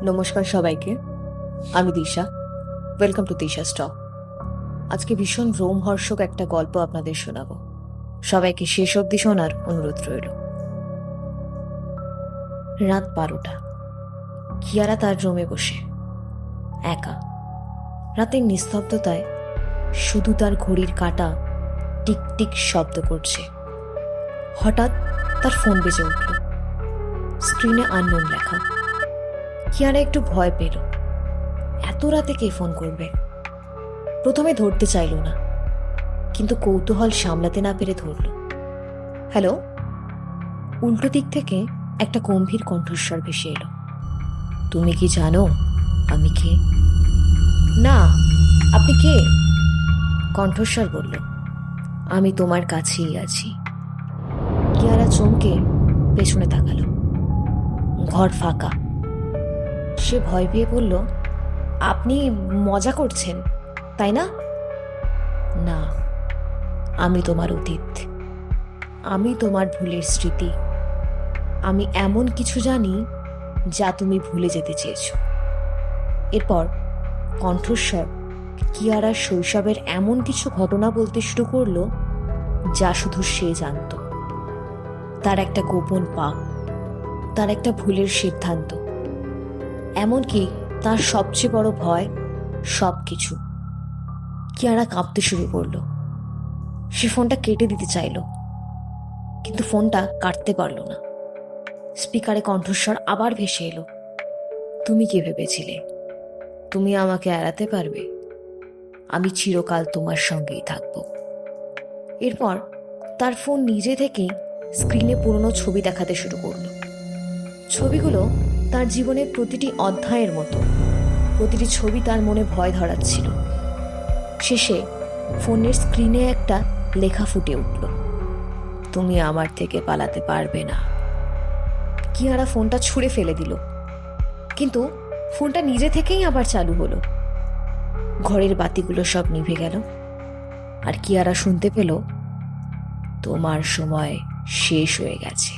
নমস্কার সবাইকে, আমি Disha. Welcome to Disha stock. আজকে ভীষণ রোমহর্ষক একটা গল্প আপনাদের শোনাবো। সবাইকে শেষ অবধি শোনার অনুরোধ রইল। রাত 12টা। কিয়ারা তার রুমে বসে একা। রাতের নিস্তব্ধতায় শুধু তার ঘড়ির কাঁটা টিক টিক শব্দ করছে। হঠাৎ তার ফোন বেজে উঠল। স্ক্রিনে আননোন লেখা। কিয়ারা একটু ভয় পেল। এত রাতে কে ফোন করবে? প্রথমে ধরতে চাইল না, কিন্তু কৌতূহল সামলাতে না পেরে ধরল। হ্যালো। উল্টো দিক থেকে একটা গম্ভীর কণ্ঠস্বর ভেসে এলো। তুমি কি জানো আমি কে? না, আপনি কে? কণ্ঠস্বর বলল, আমি তোমার কাছেই আছি। কিয়ারা চমকে পেছনে তাকালো। ঘর ফাঁকা। সে ভয় পেয়ে বলল, আপনি মজা করছেন তাই না? না, আমি তোমার অতীত, আমি তোমার ভুলের স্মৃতি। আমি এমন কিছু জানি যা তুমি ভুলে যেতে চেয়েছ। এরপর কণ্ঠস্বর কিয়ারার শৈশবের এমন কিছু ঘটনা বলতে শুরু করলো যা শুধু সে জানত। তার একটা গোপন পাপ, তার একটা ভুলের সিদ্ধান্ত, এমনকি তার সবচেয়ে বড় ভয়, সব কিছু। কিয়ারা কাঁপতে শুরু করলো। সে ফোনটা কেটে দিতে চাইল, কিন্তু ফোনটা কাটতে পারল না। স্পিকারে কণ্ঠস্বর আবার ভেসে এলো, তুমি কি ভেবেছিলে তুমি আমাকে এড়াতে পারবে? আমি চিরকাল তোমার সঙ্গেই থাকব। এরপর তার ফোন নিজে থেকেই স্ক্রিনে পুরনো ছবি দেখাতে শুরু করলো। ছবিগুলো তার জীবনের প্রতিটি অধ্যায়ের মতো। প্রতিটি ছবি তার মনে ভয় ধরাচ্ছিল। শেষে ফোনের স্ক্রিনে একটা লেখা ফুটে উঠল, তুমি আমার থেকে পালাতে পারবে না। কিয়ারা ফোনটা ছুঁড়ে ফেলে দিল, কিন্তু ফোনটা নিজে থেকেই আবার চালু হলো। ঘরের বাতিগুলো সব নিভে গেল, আর কিয়ারা শুনতে পেল, তোমার সময় শেষ হয়ে গেছে।